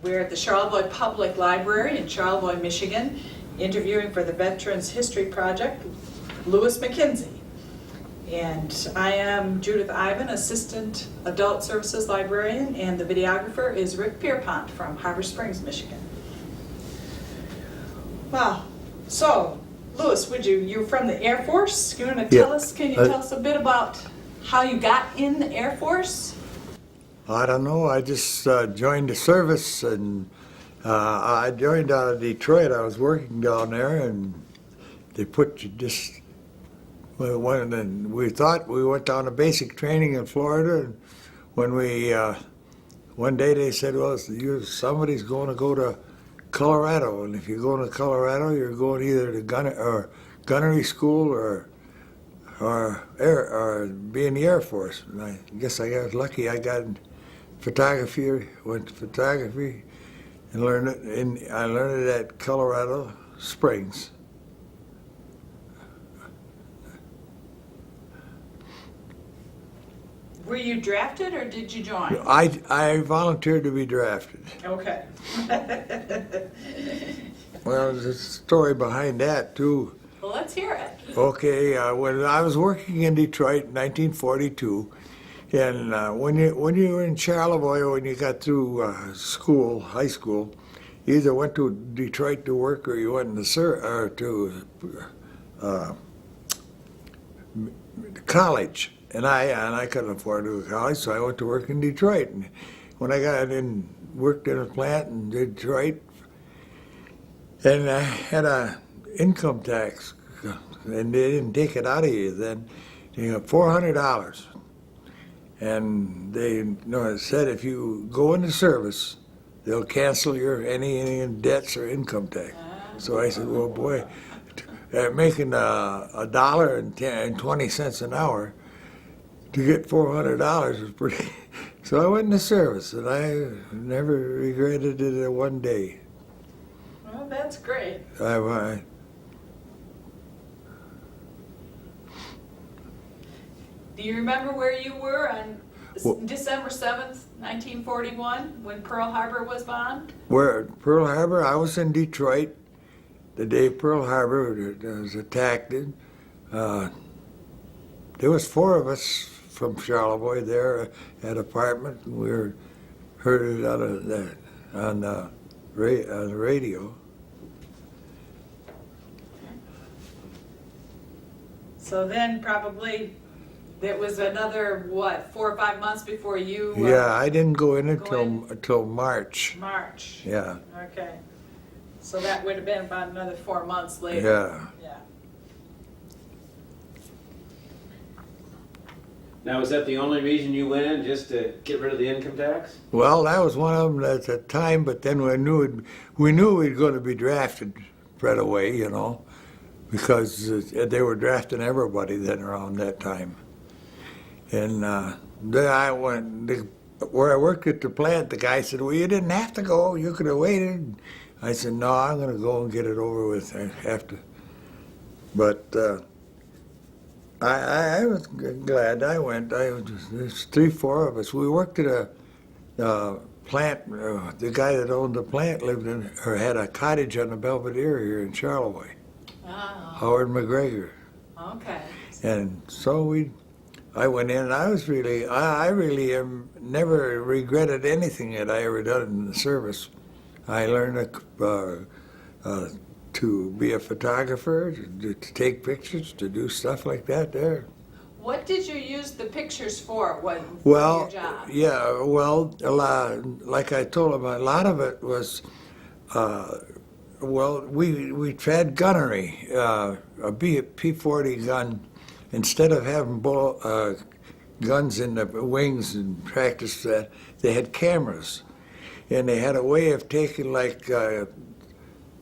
We're at the Charlevoix Public Library in Charlevoix, Michigan, interviewing for the Veterans History Project, Louis McKenzie. And I am Judith Ivan, Assistant Adult Services Librarian, and the videographer is Rick Pierpont from Harbor Springs, Michigan. Wow. So, Louis, you're from the Air Force. You want to tell us, can you tell us a bit about how you got in the Air Force? I don't know. I just joined the service, and I joined out of Detroit. I was working down there, and they put you just. And we thought we went down to basic training in Florida, and when we one day they said, "Well, somebody's going to go to Colorado, and if you go to Colorado, you're going either to gunnery school or be in the Air Force." And I guess I got lucky. I got photography, went to photography, and learned it. I learned it at Colorado Springs. Were you drafted or did you join? I volunteered to be drafted. Okay. Well, there's a story behind that too. Well, let's hear it. Okay, when I was working in Detroit in 1942, and when you were in Charlevoix, when you got through high school, you either went to Detroit to work or you went to college. And I couldn't afford to go to college, so I went to work in Detroit. And when I got in, worked in a plant in Detroit, and I had a income tax, and they didn't take it out of you then. You got $400, and they said if you go into service, they'll cancel your any debts or income tax. So I said, well, boy, making $1.20 an hour. To get $400 was pretty. So I went into service, and I never regretted it one day. Well, that's great. I Do you remember where you were on December 7th, 1941, when Pearl Harbor was bombed? Where Pearl Harbor? I was in Detroit the day Pearl Harbor was attacked. There was 4 of us from Charlevoix there at apartment, and we heard it on the radio. So then probably there was another, 4 or 5 months before you... Yeah, I didn't go in until March. March. Yeah. Okay. So that would have been about another 4 months later. Yeah. Yeah. Now, was that the only reason you went in, just to get rid of the income tax? Well, that was one of them at the time, but then we knew we were going to be drafted right away, because they were drafting everybody then around that time. And then I went, where I worked at the plant, the guy said, well, you didn't have to go, you could have waited. I said, no, I'm going to go and get it over with. I have to. But I was glad I went. There's 3, 4 of us. We worked at a plant. The guy that owned the plant had a cottage on the Belvedere here in Charlevoix. Oh. Howard McGregor. Okay. And so I went in, and I really never regretted anything that I ever done in the service. I learned to be a photographer, to take pictures, to do stuff like that there. What did you use the pictures for for your job? Yeah, well, like I told him, a lot of it was, we had gunnery, a P-40 gun. Instead of having guns in the wings and practice that, they had cameras. And they had a way of taking,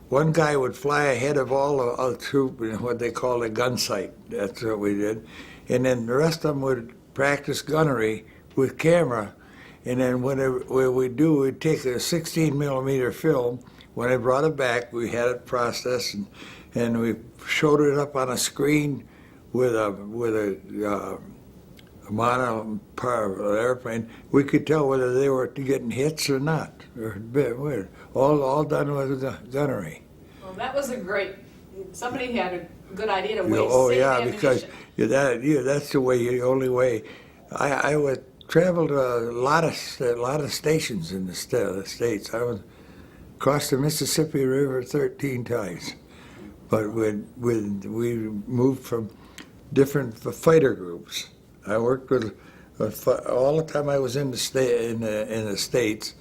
one guy would fly ahead of all the other troop in what they call a gun sight. That's what we did. And then the rest of them would practice gunnery with camera. And then what we'd do, we'd take a 16-millimeter film. When I brought it back, we had it processed, and we showed it up on a screen with a airplane, we could tell whether they were getting hits or not. All done with gunnery. Well, that was a great, somebody had a good idea to Oh save yeah, ammunition. because that's the way, the only way. I would traveled a lot of stations in the states. I was crossed the Mississippi River 13 times, but we moved from different fighter groups. I worked with all the time I was in the states.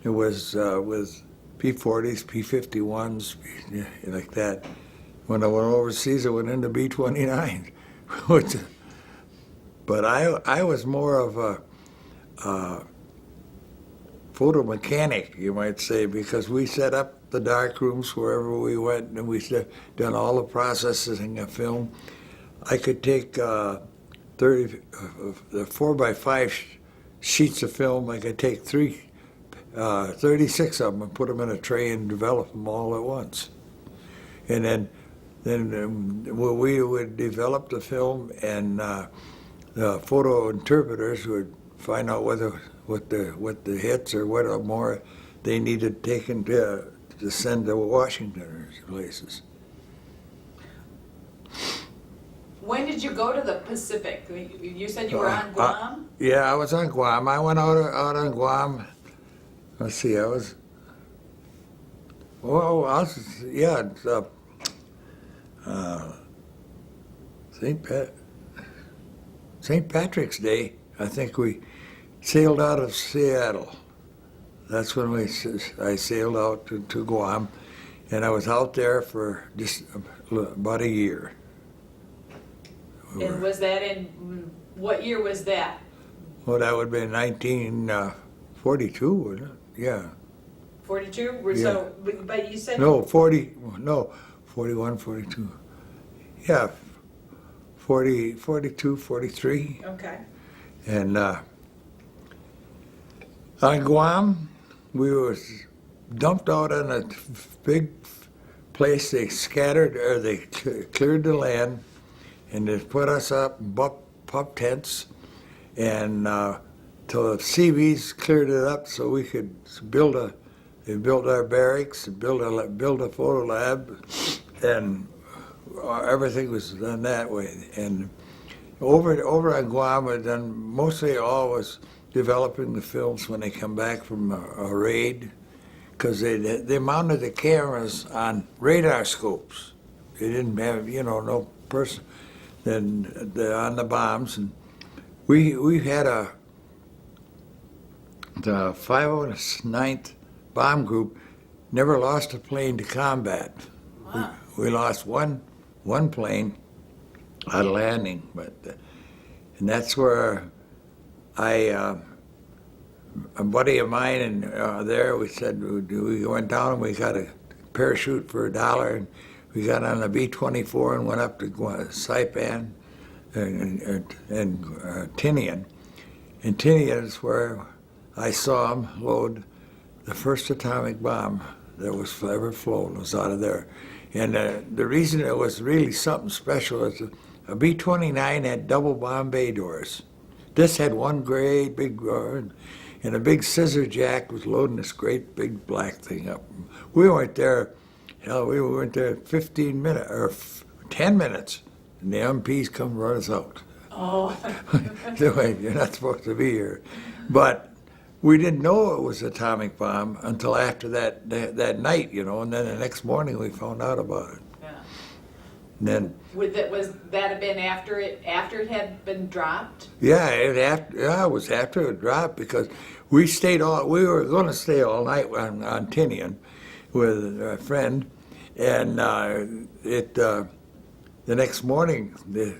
It was with P-40s, P-51s, like that. When I went overseas, I went into B-29. But I was more of a photo mechanic, you might say, because we set up the dark rooms wherever we went, and we done all the processing of film. I could take 4 by 5 sheets of film. I could take 36 of them and put them in a tray and develop them all at once. And then we would develop the film, and the photo interpreters would find out what the hits or what more they needed taken to send to Washington or places. When did you go to the Pacific? You said you were on Guam? Yeah, I was on Guam. I went out on Guam. Let's see, St. Patrick's Day. I think we sailed out of Seattle. That's when I sailed out to Guam, and I was out there for just about a year. And was that what year was that? Well, that would be 1942, wouldn't it? Yeah. 42? Yeah. So, but you said... No, 41, 42. Yeah, 40, 42, 43. Okay. And on Guam, we was dumped out on a big place. They scattered, or they cleared the land, and they put us up in pup tents, and till the Seabees cleared it up so we could they built our barracks, and built a photo lab, and everything was done that way. And over on Guam, we done mostly always developing the films when they come back from a raid, because they mounted the cameras on radar scopes. They didn't have, no person on the bombs. And we had the 509th Bomb Group never lost a plane to combat. Wow. We lost one plane out of landing, and that's where a buddy of mine and there, we said we went down and we got a parachute for $1, and we got on the B-24 and went up to Saipan and Tinian. And Tinian is where I saw him load the first atomic bomb that was ever flown. Was out of there. And the reason it was really something special is a B-29 had double bomb bay doors. This had one great big door, and a big scissor jack was loading this great big black thing up. We weren't there, we weren't there 15 minutes, or 10 minutes, and the MPs come run us out. Oh. You're not supposed to be here. But we didn't know it was an atomic bomb until after that night, and then the next morning we found out about it. Yeah. And then, Was that have been after it had been dropped? yeah, it was after it dropped, because we were going to stay all night on Tinian with a friend, and the next morning they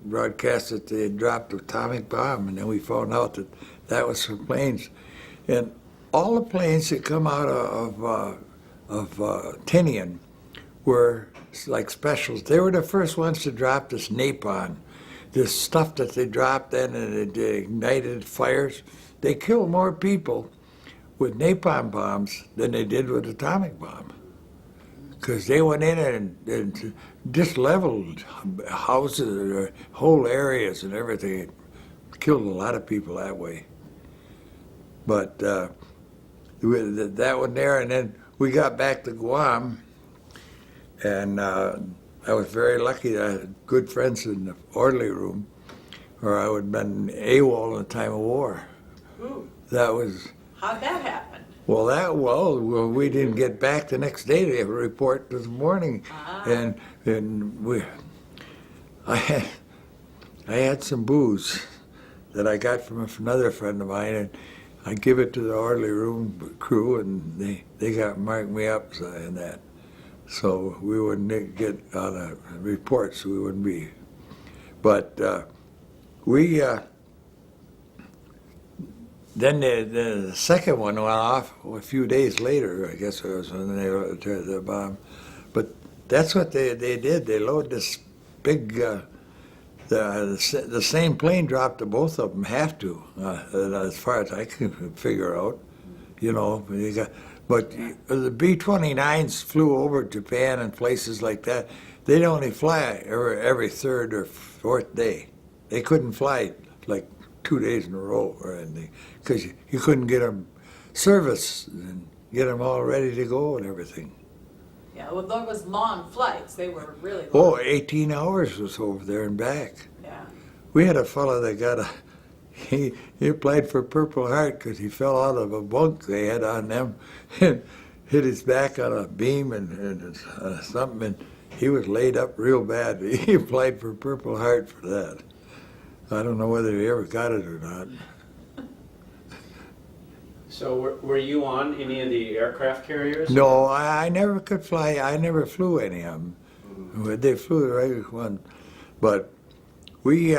broadcast that they had dropped an atomic bomb, and then we found out that was from planes. And all the planes that come out of Tinian were like specials. They were the first ones to drop this napalm, this stuff that they dropped then, and it ignited fires. They killed more people with napalm bombs than they did with atomic bomb, because they went in and just leveled houses, or whole areas and everything. killed a lot of people that way. But that one there, and then we got back to Guam, and I was very lucky that I had good friends in the orderly room, or I would have been AWOL in the time of war. Ooh, That was, how'd that happen? well, we didn't get back the next day. They have a report this morning, Ah. and I had some booze that I got from another friend of mine, and I give it to the orderly room crew, and they got marked me up and that, so we wouldn't get on a report, so we wouldn't be. But we then the second one went off a few days later. I guess it was when they tried the bomb. But that's what they did. They loaded this big. The same plane dropped the both of them. Have to, as far as I can figure out. You know, but the B-29s flew over Japan and places like that. They'd only fly every third or fourth day. They couldn't fly like 2 days in a row or anything, because you couldn't get them service and get them all ready to go and everything. Yeah, well, there was long flights. They were really long. Oh, 18 hours was over there and back. Yeah. We had a fellow that got he applied for Purple Heart because he fell out of a bunk they had on them and hit his back on a beam and something, and he was laid up real bad. He applied for Purple Heart for that. I don't know whether he ever got it or not. So were you on any of the aircraft carriers? No, I never could fly. I never flew any of them. They flew the regular one, but we'd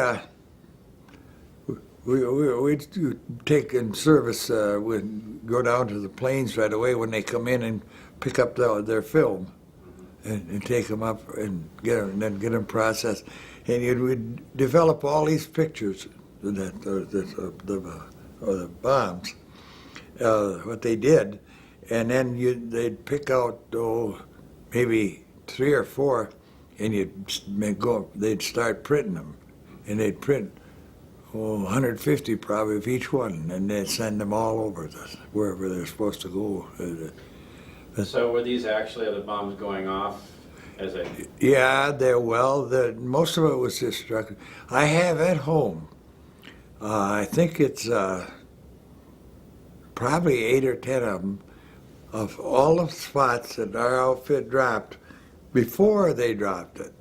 take in service. We'd go down to the planes right away when they come in and pick up their film, and take them up and then get them processed. And we'd develop all these pictures of the bombs, what they did, and then they'd pick out maybe 3 or 4, and they'd start printing them, and they'd print 150 probably of each one, and they'd send them all over wherever they're supposed to go. So were these actually the bombs going off as a... Yeah, most of it was destructive. I have at home, I think it's probably 8 or 10 of them, of all the spots that our outfit dropped before they dropped it.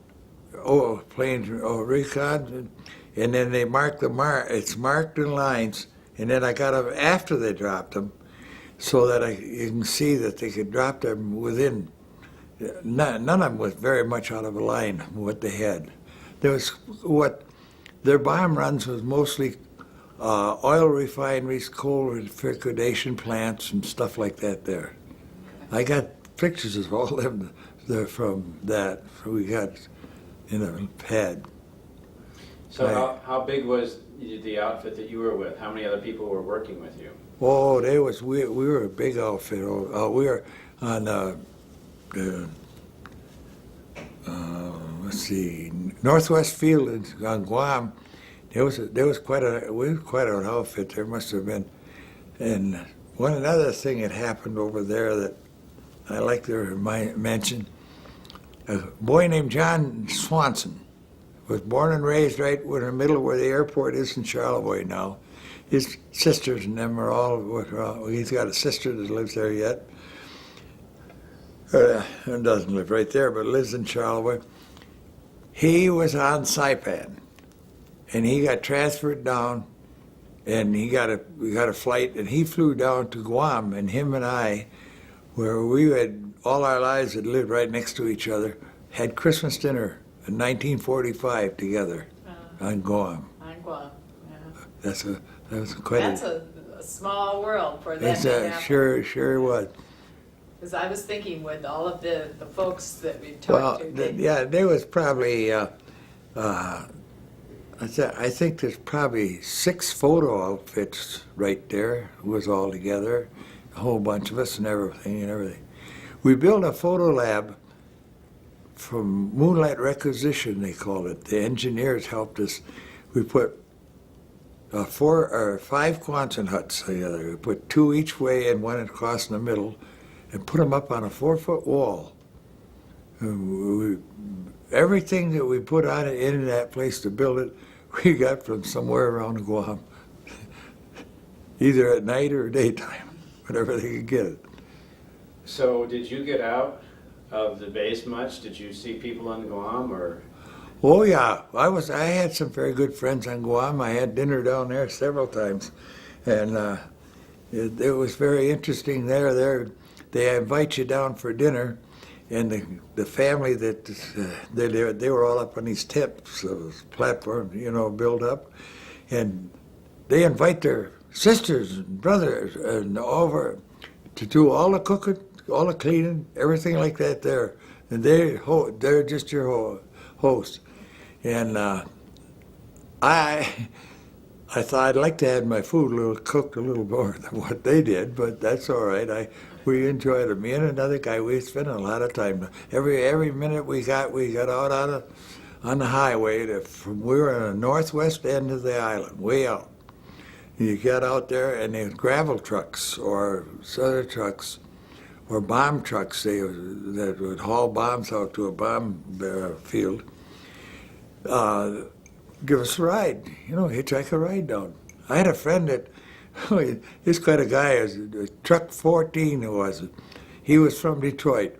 Recon, and then they marked it's marked in lines, and then I got them after they dropped them, so that you can see that they could drop them within. None of them was very much out of a line what they had. Their bomb runs was mostly oil refineries, coal liquidation plants, and stuff like that there. I got pictures of all them from that we got in a pad. So how big was the outfit that you were with? How many other people were working with you? Oh, we were a big outfit. We were on let's see, Northwest Field on Guam. There was quite an outfit. There must have been. And another thing that happened over there that I like to mention, a boy named John Swanson was born and raised right in the middle where the airport is in Charlevoix now. His sisters and them are all, he's got a sister that lives there yet. And doesn't live right there, but lives in Charlevoix. He was on Saipan, and he got transferred down, and we got a flight, and he flew down to Guam, and him and I, where we had all our lives had lived right next to each other, had Christmas dinner in 1945 together on Guam. On Guam, yeah. That's a small world for that to happen. Sure was. Because I was thinking with all of the folks that we talked to. There was probably, I think there's probably 6 photo outfits right there, was all together, a whole bunch of us and everything. We built a photo lab from moonlight requisition, they called it. The engineers helped us. We put 4 or 5 Quonset huts together. We put 2 each way and 1 across in the middle, and put them up on a 4-foot wall. Everything that we put on it in that place to build it, we got from somewhere around Guam, either at night or daytime, whenever they could get it. So did you get out of the base much? Did you see people on Guam, or? Oh yeah, I had some very good friends on Guam. I had dinner down there several times, and it was very interesting there. They invite you down for dinner, and the family that they were all up on these tents, those platforms, built up, and they invite their sisters and brothers and over to do all the cooking, all the cleaning, everything like that there, and they're just your host. And I thought I'd like to have my food cooked a little more than what they did, but that's all right. We enjoyed it. Me and another guy, we spent a lot of time. Every minute we got out on the highway. We were on the northwest end of the island, way out. And you got out there, and there's gravel trucks or other trucks or bomb trucks that would haul bombs out to a bomb field. Give us a ride, hitchhike a ride down. I had a friend that, this kind of guy, truck 14 it was. He was from Detroit,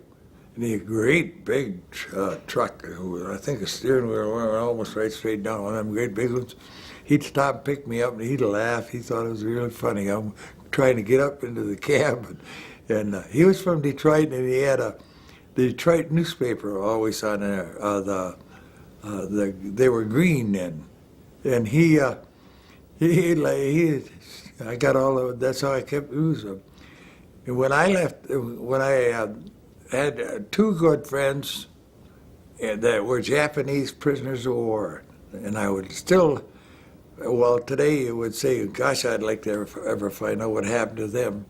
and he had a great big truck. I think the steering wheel went almost right straight down, one of them great big ones. He'd stop and pick me up, and he'd laugh. He thought it was really funny. I'm trying to get up into the cab, and he was from Detroit, and he had the Detroit newspaper always on there. They were green then, and I got all of. That's how I kept using them. And when I left, when I had 2 good friends that were Japanese prisoners of war, and I would still. Well, today you would say, "Gosh, I'd like to ever find out what happened to them,"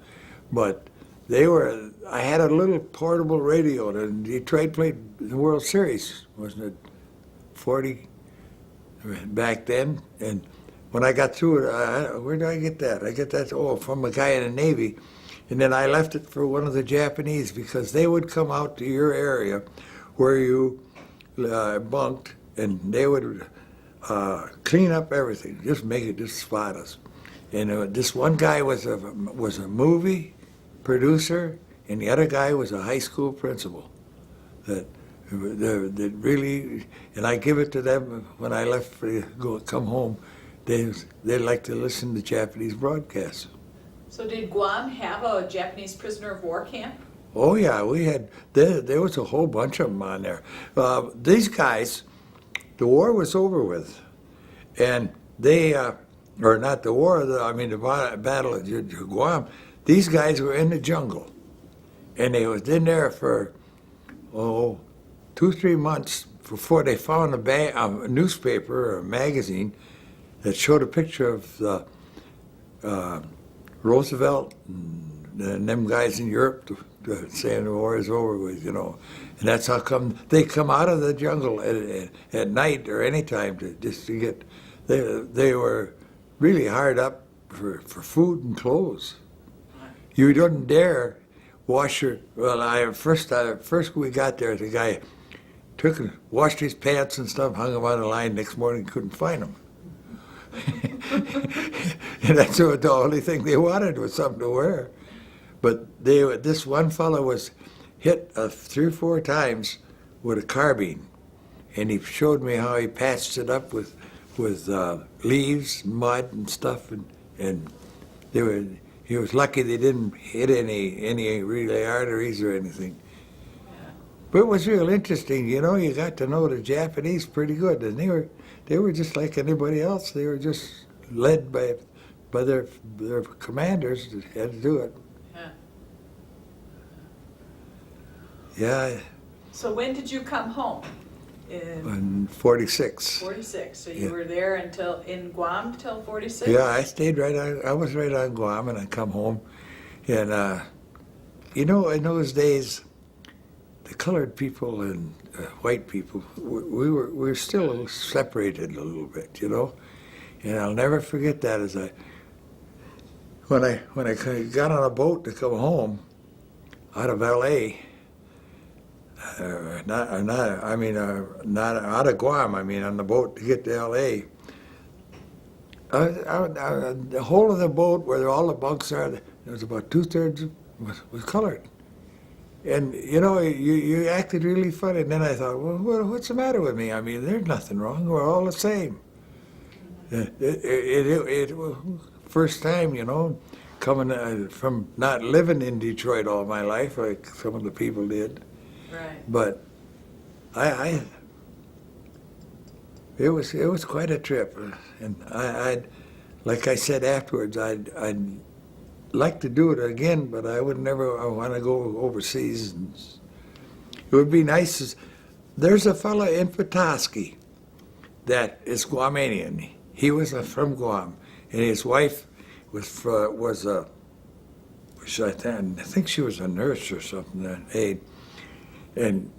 but they were. I had a little portable radio, and Detroit played the World Series, wasn't it? 40 back then, and when I got through it, where did I get that? I get that from a guy in the Navy, and then I left it for one of the Japanese because they would come out to your area where you bunked, and they would clean up everything, just spot us. And this one guy was a movie producer, and the other guy was a high school principal. That really, and I give it to them when I left come home. They like to listen to Japanese broadcasts. So did Guam have a Japanese prisoner of war camp? Oh yeah, we had. There was a whole bunch of them on there. These guys, the war was over with, and they, or not the war. The battle of Guam. These guys were in the jungle, and they was in there for 2-3 months before they found a newspaper or a magazine that showed a picture of Roosevelt and them guys in Europe saying the war is over with, And that's how come they come out of the jungle at night or any time to get. They were really hard up for food and clothes. You didn't dare wash your. Well, first we got there, the guy washed his pants and stuff, hung them on the line. Next morning, couldn't find them. And that's the only thing they wanted was something to wear. But this one fellow was hit 3 or 4 times with a carbine, and he showed me how he patched it up with leaves, mud, and stuff, and he was lucky they didn't hit any really arteries or anything. But it was real interesting, You got to know the Japanese pretty good, and they were just like anybody else. They were just led by their commanders that had to do it. Yeah. So when did you come home? In 46. 46. So you were there in Guam till 46? Yeah, I stayed I was right on Guam, and I come home, and in those days, the colored people and white people, we were still separated a little bit, And I'll never forget that when I got on a boat to come home out of L.A., not out of Guam, on the boat to get to L.A., the whole of the boat where all the bunks are, there was about 2/3 was colored. And, you acted really funny. And then I thought, well, what's the matter with me? There's nothing wrong. We're all the same. It first time, coming from not living in Detroit all my life, like some of the people did. Right. But it was quite a trip. And like I said afterwards, I'd like to do it again, but I would never want to go overseas. And it would be nice. There's a fella in Petoskey that is Guamanian. He was from Guam, and his wife was I think she was a nurse or something, an aide. And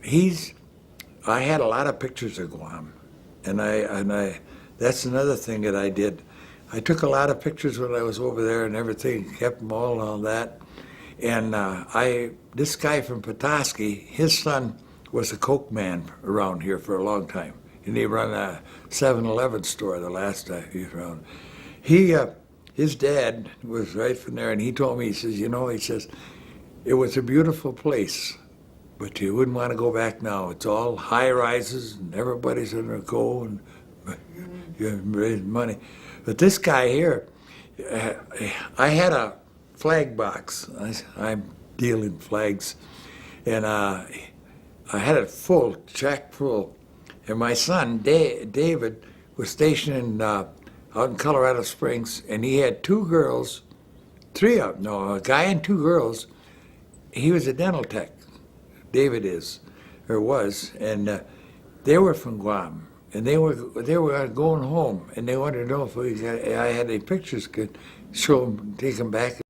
I had a lot of pictures of Guam, and I that's another thing that I did. I took a lot of pictures when I was over there and everything, kept them all and all that. And this guy from Petoskey, his son was a Coke man around here for a long time. And he ran a 7-Eleven store the last time he was around. His dad was right from there, and he told me, he says, it was a beautiful place, but you wouldn't want to go back now. It's all high rises, and everybody's going to go and raise money. But this guy here, I had a flag box. I'm dealing flags. And I had it full, chock full. And my son, David, was stationed out in Colorado Springs, and he had 2 girls, a guy and 2 girls. He was a dental tech. David was, and they were from Guam. And they were going home, and they wanted to know if I had any pictures could show them, take them back.